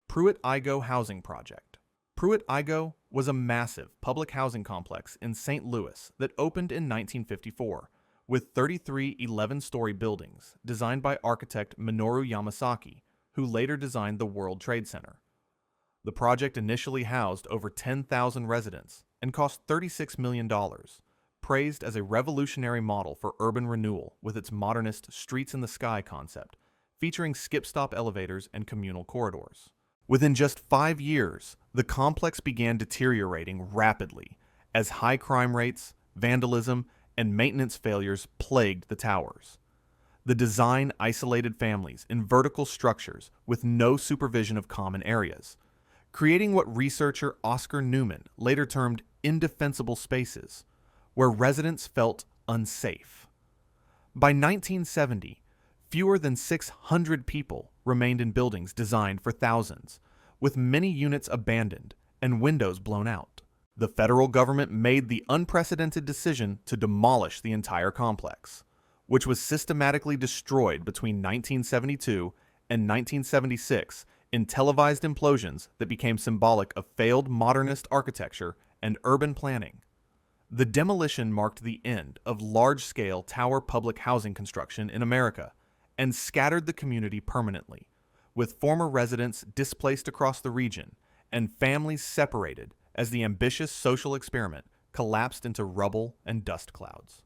Pruitt-Igoe housing project. Pruitt-Igoe was a massive public housing complex in St. Louis that opened in 1954, with 33 11-story buildings designed by architect Minoru Yamasaki, who later designed the World Trade Center. The project initially housed over 10,000 residents and cost $36 million, praised as a revolutionary model for urban renewal with its modernist streets-in-the-sky concept, featuring skip-stop elevators and communal corridors. Within just 5 years, the complex began deteriorating rapidly as high crime rates, vandalism, and maintenance failures plagued the towers. The design isolated families in vertical structures with no supervision of common areas, creating what researcher Oscar Newman later termed indefensible spaces, where residents felt unsafe. By 1970, fewer than 600 people remained in buildings designed for thousands, with many units abandoned and windows blown out. The federal government made the unprecedented decision to demolish the entire complex, which was systematically destroyed between 1972 and 1976 in televised implosions that became symbolic of failed modernist architecture and urban planning. The demolition marked the end of large-scale tower public housing construction in America and scattered the community permanently, with former residents displaced across the region and families separated as the ambitious social experiment collapsed into rubble and dust clouds.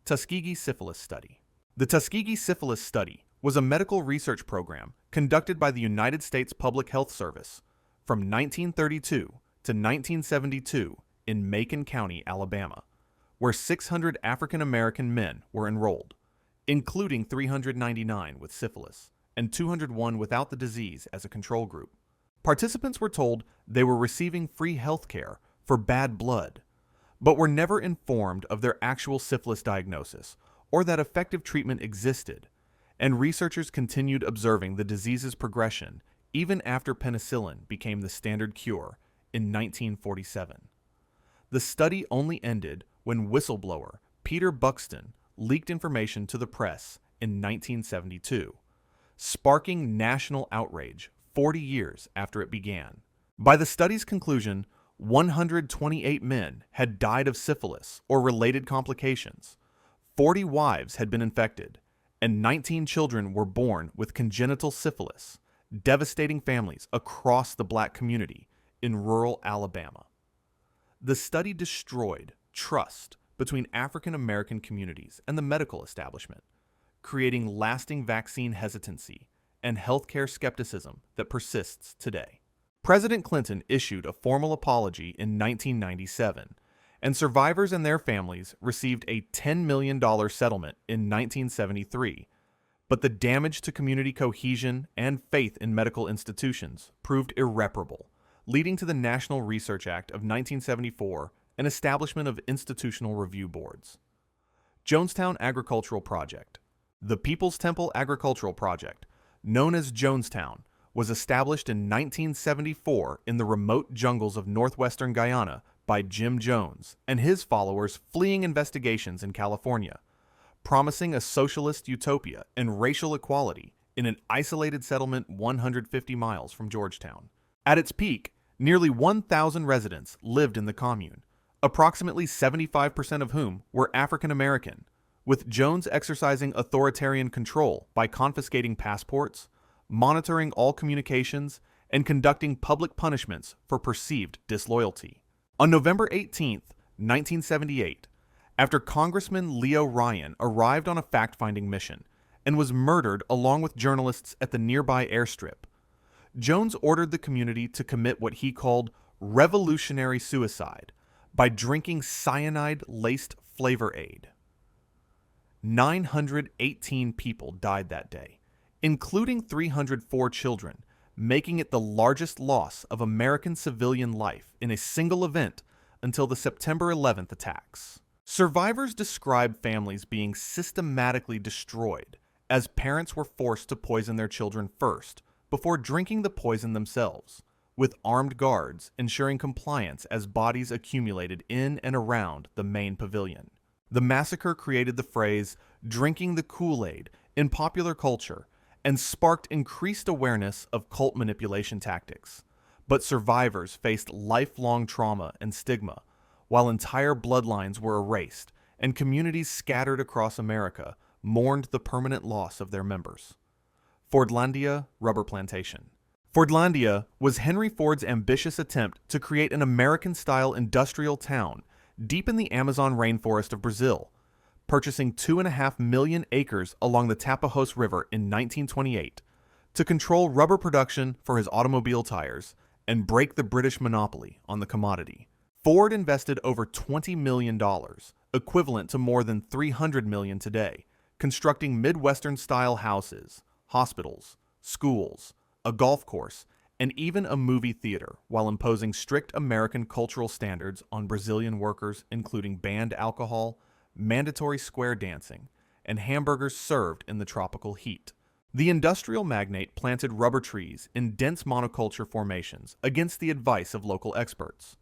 Tuskegee Syphilis Study. The Tuskegee Syphilis Study was a medical research program conducted by the United States Public Health Service from 1932 to 1972 in Macon County, Alabama, where 600 African American men were enrolled, including 399 with syphilis and 201 without the disease as a control group. Participants were told they were receiving free health care for bad blood, but were never informed of their actual syphilis diagnosis or that effective treatment existed, and researchers continued observing the disease's progression even after penicillin became the standard cure in 1947. The study only ended when whistleblower Peter Buxton leaked information to the press in 1972, sparking national outrage 40 years after it began. By the study's conclusion, 128 men had died of syphilis or related complications, 40 wives had been infected, and 19 children were born with congenital syphilis, devastating families across the black community in rural Alabama. The study destroyed trust between African American communities and the medical establishment, creating lasting vaccine hesitancy and healthcare skepticism that persists today. President Clinton issued a formal apology in 1997, and survivors and their families received a $10 million settlement in 1973, but the damage to community cohesion and faith in medical institutions proved irreparable, leading to the National Research Act of 1974 and establishment of institutional review boards. Jonestown Agricultural Project. The People's Temple Agricultural Project, known as Jonestown, was established in 1974 in the remote jungles of northwestern Guyana by Jim Jones and his followers fleeing investigations in California, promising a socialist utopia and racial equality in an isolated settlement 150 miles from Georgetown. At its peak, nearly 1,000 residents lived in the commune, approximately 75% of whom were African American, with Jones exercising authoritarian control by confiscating passports, monitoring all communications, and conducting public punishments for perceived disloyalty. On November 18, 1978, after Congressman Leo Ryan arrived on a fact-finding mission and was murdered along with journalists at the nearby airstrip, Jones ordered the community to commit what he called revolutionary suicide by drinking cyanide-laced flavor aid. 918 people died that day, including 304 children, making it the largest loss of American civilian life in a single event until the September 11th attacks. Survivors describe families being systematically destroyed as parents were forced to poison their children first before drinking the poison themselves, with armed guards ensuring compliance as bodies accumulated in and around the main pavilion. The massacre created the phrase "drinking the Kool-Aid" in popular culture and sparked increased awareness of cult manipulation tactics. But survivors faced lifelong trauma and stigma, while entire bloodlines were erased and communities scattered across America mourned the permanent loss of their members. Fordlandia Rubber Plantation. Fordlandia was Henry Ford's ambitious attempt to create an American-style industrial town deep in the Amazon rainforest of Brazil, purchasing 2.5 million acres along the Tapajós River in 1928 to control rubber production for his automobile tires and break the British monopoly on the commodity. Ford invested over $20 million, equivalent to more than $300 million today, constructing Midwestern-style houses, hospitals, schools, a golf course, and even a movie theater, while imposing strict American cultural standards on Brazilian workers, including banned alcohol, mandatory square dancing, and hamburgers served in the tropical heat. The industrial magnate planted rubber trees in dense monoculture formations against the advice of local experts.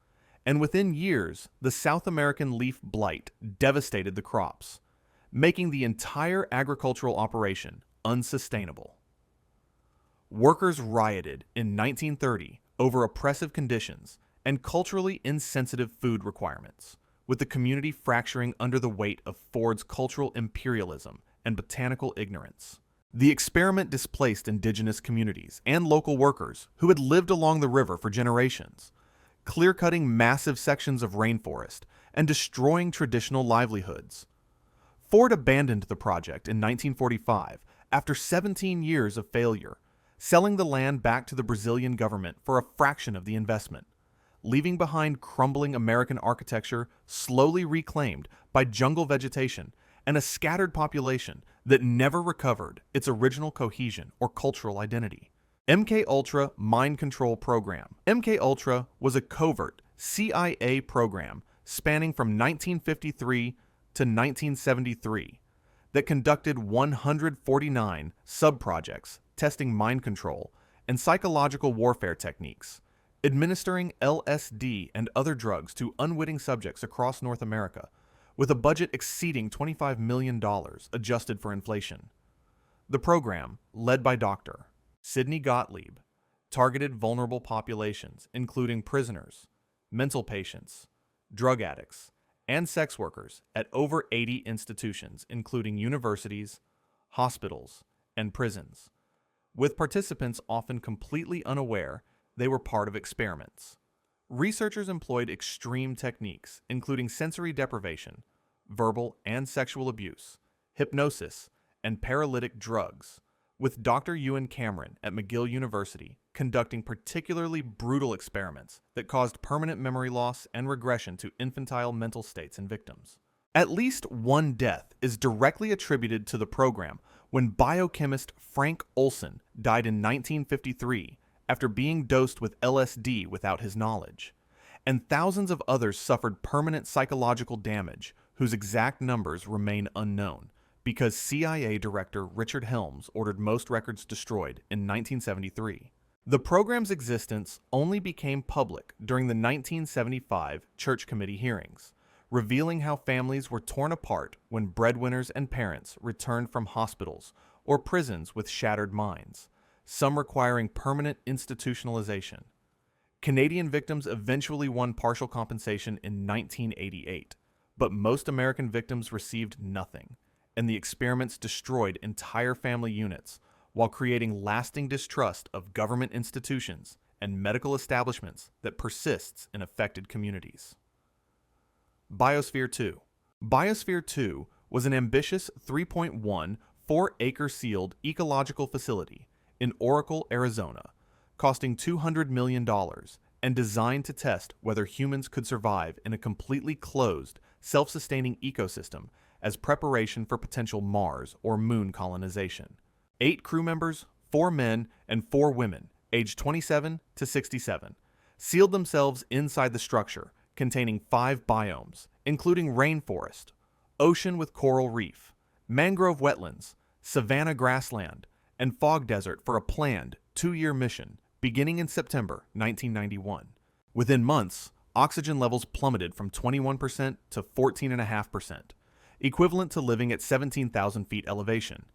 And within years, the South American leaf blight devastated the crops, making the entire agricultural operation unsustainable. Workers rioted in 1930 over oppressive conditions and culturally insensitive food requirements, with the community fracturing under the weight of Ford's cultural imperialism and botanical ignorance. The experiment displaced indigenous communities and local workers who had lived along the river for generations, clear-cutting massive sections of rainforest and destroying traditional livelihoods. Ford abandoned the project in 1945 after 17 years of failure, selling the land back to the Brazilian government for a fraction of the investment, leaving behind crumbling American architecture slowly reclaimed by jungle vegetation and a scattered population that never recovered its original cohesion or cultural identity. MKUltra Mind Control Program. MKUltra was a covert CIA program spanning from 1953 to 1973 that conducted 149 sub-projects testing mind control and psychological warfare techniques, administering LSD and other drugs to unwitting subjects across North America, with a budget exceeding $25 million adjusted for inflation. The program, led by Dr. Sidney Gottlieb, targeted vulnerable populations, including prisoners, mental patients, drug addicts, and sex workers at over 80 institutions, including universities, hospitals, and prisons, with participants often completely unaware they were part of experiments. Researchers employed extreme techniques, including sensory deprivation, verbal and sexual abuse, hypnosis, and paralytic drugs, with Dr. Ewan Cameron at McGill University conducting particularly brutal experiments that caused permanent memory loss and regression to infantile mental states in victims. At least one death is directly attributed to the program when biochemist Frank Olson died in 1953 after being dosed with LSD without his knowledge, and thousands of others suffered permanent psychological damage whose exact numbers remain unknown, because CIA Director Richard Helms ordered most records destroyed in 1973. The program's existence only became public during the 1975 Church Committee hearings, revealing how families were torn apart when breadwinners and parents returned from hospitals or prisons with shattered minds, some requiring permanent institutionalization. Canadian victims eventually won partial compensation in 1988, but most American victims received nothing, and the experiments destroyed entire family units while creating lasting distrust of government institutions and medical establishments that persists in affected communities. Biosphere 2. Biosphere 2 was an ambitious 3.1 4-acre sealed ecological facility in Oracle, Arizona, costing $200 million and designed to test whether humans could survive in a completely closed, self-sustaining ecosystem as preparation for potential Mars or Moon colonization. 8 crew members, 4 men, and 4 women, aged 27 to 67, sealed themselves inside the structure, containing 5 biomes, including rainforest, ocean with coral reef, mangrove wetlands, savanna grassland, and fog desert for a planned 2-year mission beginning in September 1991. Within months, oxygen levels plummeted from 21% to 14.5%, equivalent to living at 17,000 feet elevation,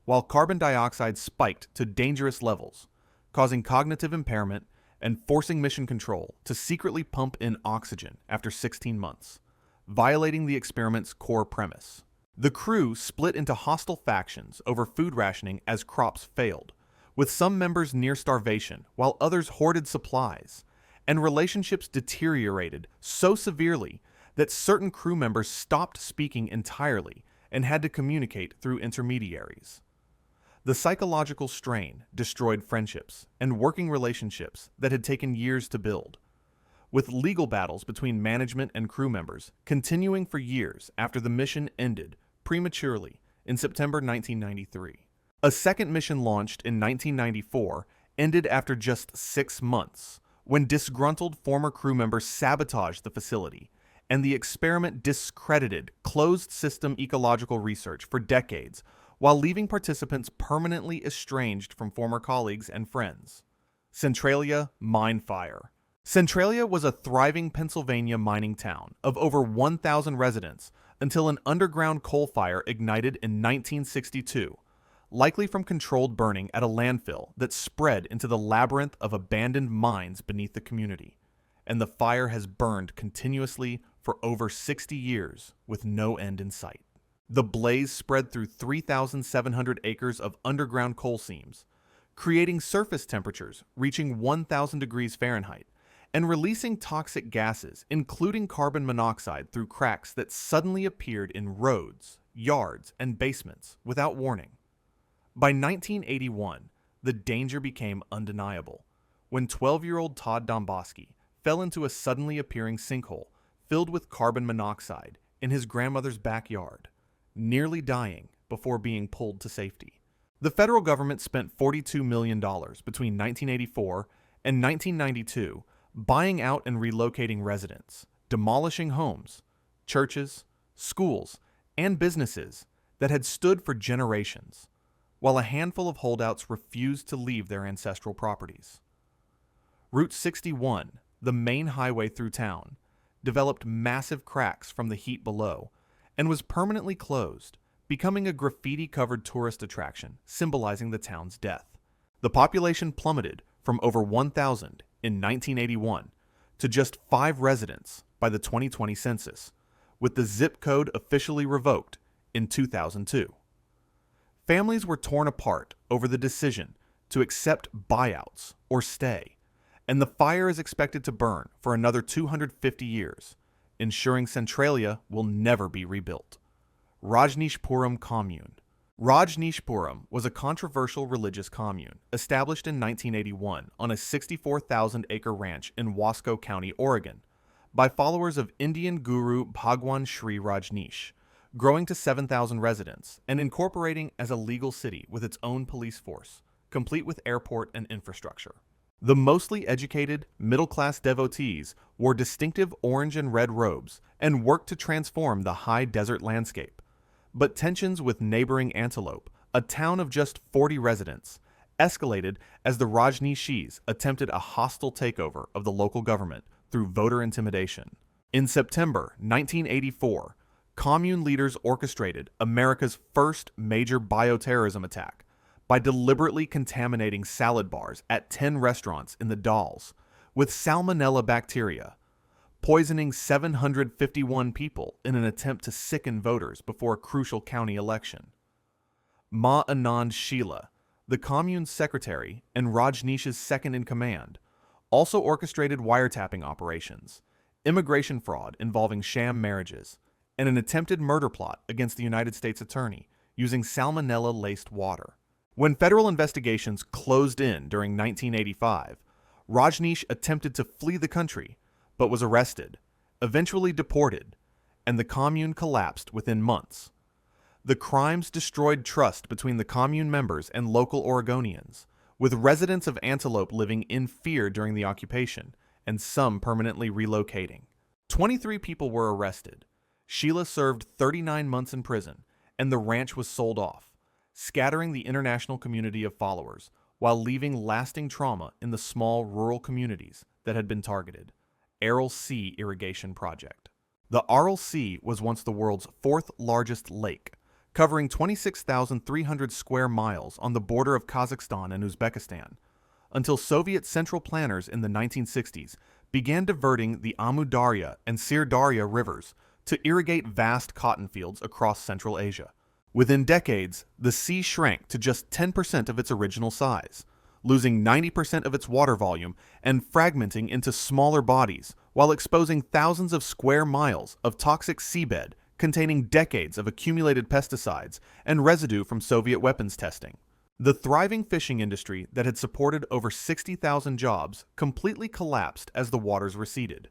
while carbon dioxide spiked to dangerous levels, causing cognitive impairment and forcing Mission Control to secretly pump in oxygen after 16 months, violating the experiment's core premise. The crew split into hostile factions over food rationing as crops failed, with some members near starvation while others hoarded supplies, and relationships deteriorated so severely that certain crew members stopped speaking entirely and had to communicate through intermediaries. The psychological strain destroyed friendships and working relationships that had taken years to build, with legal battles between management and crew members continuing for years after the mission ended prematurely in September 1993. A second mission launched in 1994 ended after just 6 months, when disgruntled former crew members sabotaged the facility, and the experiment discredited closed-system ecological research for decades while leaving participants permanently estranged from former colleagues and friends. Centralia Mine Fire. Centralia was a thriving Pennsylvania mining town of over 1,000 residents until an underground coal fire ignited in 1962, likely from controlled burning at a landfill that spread into the labyrinth of abandoned mines beneath the community, and the fire has burned continuously for over 60 years with no end in sight. The blaze spread through 3,700 acres of underground coal seams, creating surface temperatures reaching 1,000 degrees Fahrenheit and releasing toxic gases, including carbon monoxide, through cracks that suddenly appeared in roads, yards, and basements without warning. By 1981, the danger became undeniable when 12-year-old Todd Domboski fell into a suddenly appearing sinkhole filled with carbon monoxide in his grandmother's backyard, nearly dying before being pulled to safety. The federal government spent $42 million between 1984 and 1992 buying out and relocating residents, demolishing homes, churches, schools, and businesses that had stood for generations, while a handful of holdouts refused to leave their ancestral properties. Route 61, the main highway through town, developed massive cracks from the heat below and was permanently closed, becoming a graffiti-covered tourist attraction symbolizing the town's death. The population plummeted from over 1,000 in 1981 to just 5 residents by the 2020 census, with the zip code officially revoked in 2002. Families were torn apart over the decision to accept buyouts or stay, and the fire is expected to burn for another 250 years, ensuring Centralia will never be rebuilt. Rajneeshpuram Commune. Rajneeshpuram was a controversial religious commune established in 1981 on a 64,000-acre ranch in Wasco County, Oregon, by followers of Indian guru Bhagwan Sri Rajneesh, growing to 7,000 residents and incorporating as a legal city with its own police force, complete with airport and infrastructure. The mostly educated, middle-class devotees wore distinctive orange and red robes and worked to transform the high desert landscape. But tensions with neighboring Antelope, a town of just 40 residents, escalated as the Rajneeshis attempted a hostile takeover of the local government through voter intimidation. In September 1984, commune leaders orchestrated America's first major bioterrorism attack by deliberately contaminating salad bars at 10 restaurants in the Dalles with salmonella bacteria, poisoning 751 people in an attempt to sicken voters before a crucial county election. Ma Anand Sheila, the commune's secretary and Rajneesh's second-in-command, also orchestrated wiretapping operations, immigration fraud involving sham marriages, and an attempted murder plot against the United States attorney using salmonella-laced water. When federal investigations closed in during 1985, Rajneesh attempted to flee the country, but was arrested, eventually deported, and the commune collapsed within months. The crimes destroyed trust between the commune members and local Oregonians, with residents of Antelope living in fear during the occupation, and some permanently relocating. 23 people were arrested. Sheila served 39 months in prison, and the ranch was sold off, scattering the international community of followers while leaving lasting trauma in the small rural communities that had been targeted. Aral Sea Irrigation Project. The Aral Sea was once the world's 4th largest lake, covering 26,300 square miles on the border of Kazakhstan and Uzbekistan, until Soviet central planners in the 1960s began diverting the Amu Darya and Sir Darya rivers to irrigate vast cotton fields across Central Asia. Within decades, the sea shrank to just 10% of its original size, losing 90% of its water volume and fragmenting into smaller bodies while exposing thousands of square miles of toxic seabed containing decades of accumulated pesticides and residue from Soviet weapons testing. The thriving fishing industry that had supported over 60,000 jobs completely collapsed as the waters receded,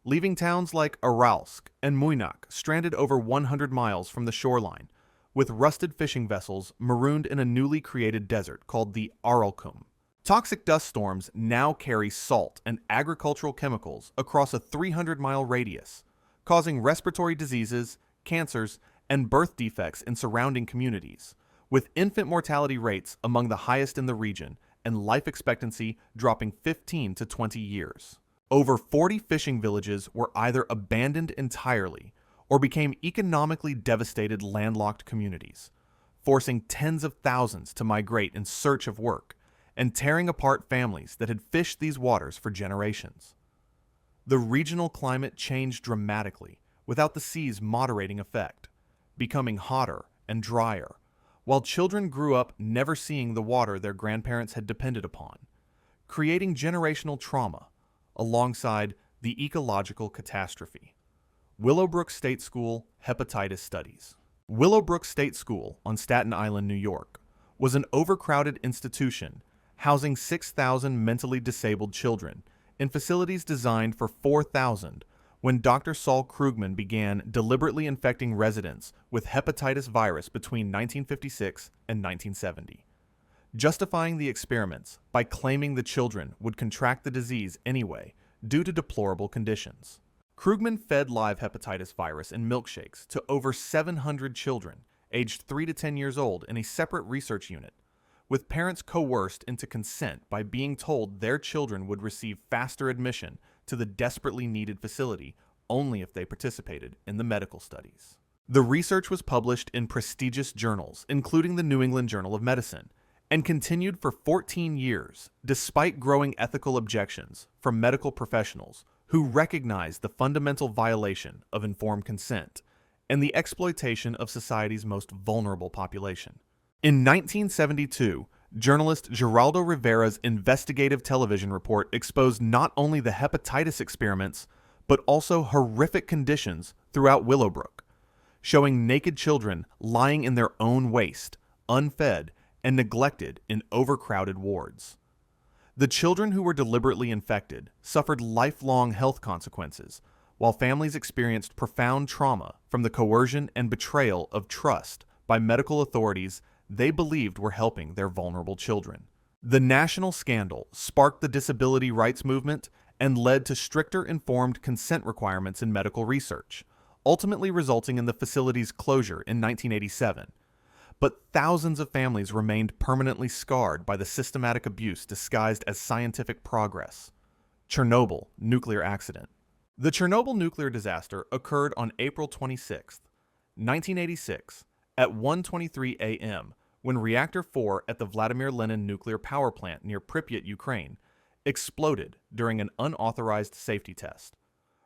leaving towns like Aralsk and Muynak stranded over 100 miles from the shoreline, with rusted fishing vessels marooned in a newly created desert called the Aralkum. Toxic dust storms now carry salt and agricultural chemicals across a 300-mile radius, causing respiratory diseases, cancers, and birth defects in surrounding communities, with infant mortality rates among the highest in the region and life expectancy dropping 15 to 20 years. Over 40 fishing villages were either abandoned entirely or became economically devastated landlocked communities, forcing tens of thousands to migrate in search of work and tearing apart families that had fished these waters for generations. The regional climate changed dramatically without the sea's moderating effect, becoming hotter and drier, while children grew up never seeing the water their grandparents had depended upon, creating generational trauma alongside the ecological catastrophe. Willowbrook State School Hepatitis Studies. Willowbrook State School on Staten Island, New York, was an overcrowded institution housing 6,000 mentally disabled children in facilities designed for 4,000 when Dr. Saul Krugman began deliberately infecting residents with hepatitis virus between 1956 and 1970, justifying the experiments by claiming the children would contract the disease anyway due to deplorable conditions. Krugman fed live hepatitis virus in milkshakes to over 700 children aged 3 to 10 years old in a separate research unit, with parents coerced into consent by being told their children would receive faster admission to the desperately needed facility only if they participated in the medical studies. The research was published in prestigious journals, including the New England Journal of Medicine, and continued for 14 years, despite growing ethical objections from medical professionals who recognized the fundamental violation of informed consent and the exploitation of society's most vulnerable population. In 1972, journalist Geraldo Rivera's investigative television report exposed not only the hepatitis experiments, but also horrific conditions throughout Willowbrook, showing naked children lying in their own waste, unfed, and neglected in overcrowded wards. The children who were deliberately infected suffered lifelong health consequences, while families experienced profound trauma from the coercion and betrayal of trust by medical authorities they believed were helping their vulnerable children. The national scandal sparked the disability rights movement and led to stricter informed consent requirements in medical research, ultimately resulting in the facility's closure in 1987. But thousands of families remained permanently scarred by the systematic abuse disguised as scientific progress. Chernobyl nuclear accident. The Chernobyl nuclear disaster occurred on April 26, 1986, at 1:23 a.m., when Reactor 4 at the Vladimir Lenin nuclear power plant near Pripyat, Ukraine, exploded during an unauthorized safety test,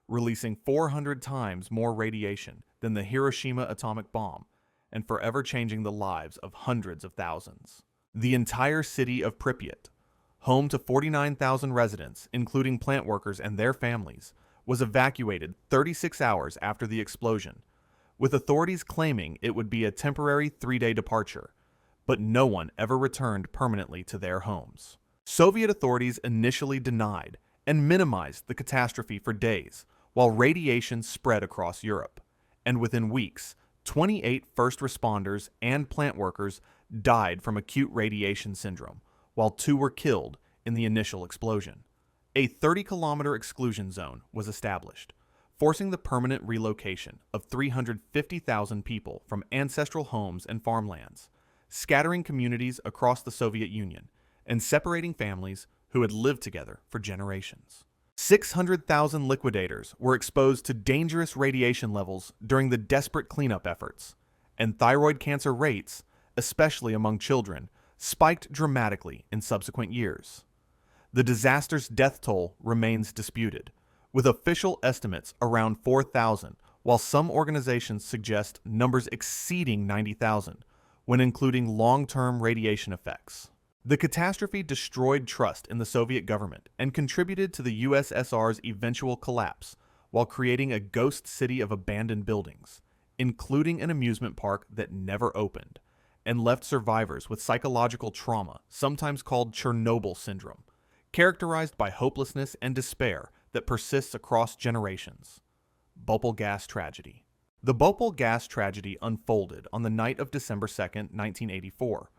releasing 400 times more radiation than the Hiroshima atomic bomb and forever changing the lives of hundreds of thousands. The entire city of Pripyat, home to 49,000 residents, including plant workers and their families, was evacuated 36 hours after the explosion, with authorities claiming it would be a temporary 3-day departure, but no one ever returned permanently to their homes. Soviet authorities initially denied and minimized the catastrophe for days, while radiation spread across Europe, and within weeks, 28 first responders and plant workers died from acute radiation syndrome, while 2 were killed in the initial explosion. A 30-kilometer exclusion zone was established, forcing the permanent relocation of 350,000 people from ancestral homes and farmlands, scattering communities across the Soviet Union, and separating families who had lived together for generations. 600,000 liquidators were exposed to dangerous radiation levels during the desperate cleanup efforts, and thyroid cancer rates, especially among children, spiked dramatically in subsequent years. The disaster's death toll remains disputed, with official estimates around 4,000, while some organizations suggest numbers exceeding 90,000, when including long-term radiation effects. The catastrophe destroyed trust in the Soviet government and contributed to the USSR's eventual collapse, while creating a ghost city of abandoned buildings, including an amusement park that never opened, and left survivors with psychological trauma, sometimes called Chernobyl syndrome, characterized by hopelessness and despair that persists across generations. Bhopal gas tragedy. The Bhopal gas tragedy unfolded on the night of December 2, 1984,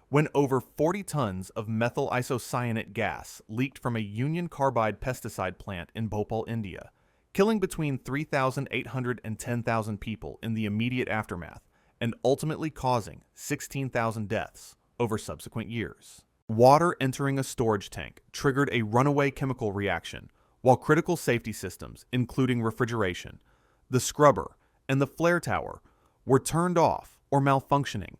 when over 40 tons of methyl isocyanate gas leaked from a Union Carbide pesticide plant in Bhopal, India, killing between 3,800 and 10,000 people in the immediate aftermath, and ultimately causing 16,000 deaths over subsequent years. Water entering a storage tank triggered a runaway chemical reaction, while critical safety systems, including refrigeration, the scrubber, and the flare tower, were turned off or malfunctioning,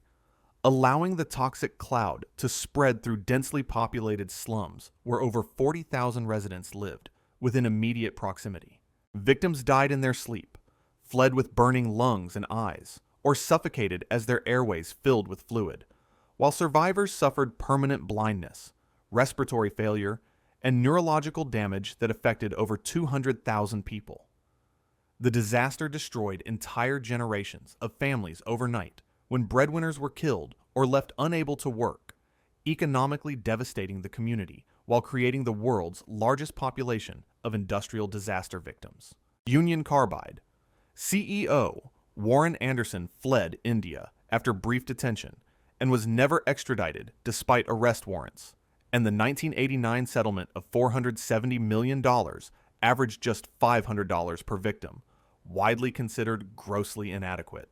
allowing the toxic cloud to spread through densely populated slums where over 40,000 residents lived within immediate proximity. Victims died in their sleep, fled with burning lungs and eyes, or suffocated as their airways filled with fluid, while survivors suffered permanent blindness, respiratory failure, and neurological damage that affected over 200,000 people. The disaster destroyed entire generations of families overnight when breadwinners were killed or left unable to work, economically devastating the community while creating the world's largest population of industrial disaster victims. Union Carbide. CEO Warren Anderson fled India after brief detention and was never extradited despite arrest warrants, and the 1989 settlement of $470 million averaged just $500 per victim, widely considered grossly inadequate.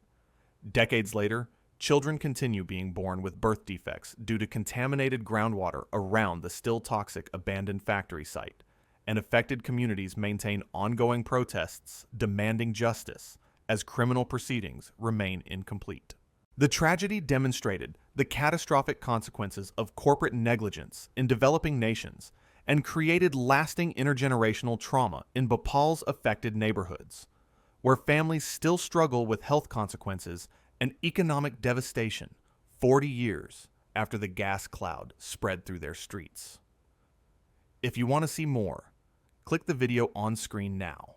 Decades later, children continue being born with birth defects due to contaminated groundwater around the still toxic abandoned factory site, and affected communities maintain ongoing protests demanding justice as criminal proceedings remain incomplete. The tragedy demonstrated the catastrophic consequences of corporate negligence in developing nations and created lasting intergenerational trauma in Bhopal's affected neighborhoods, where families still struggle with health consequences and economic devastation 40 years after the gas cloud spread through their streets. If you want to see more, click the video on screen now.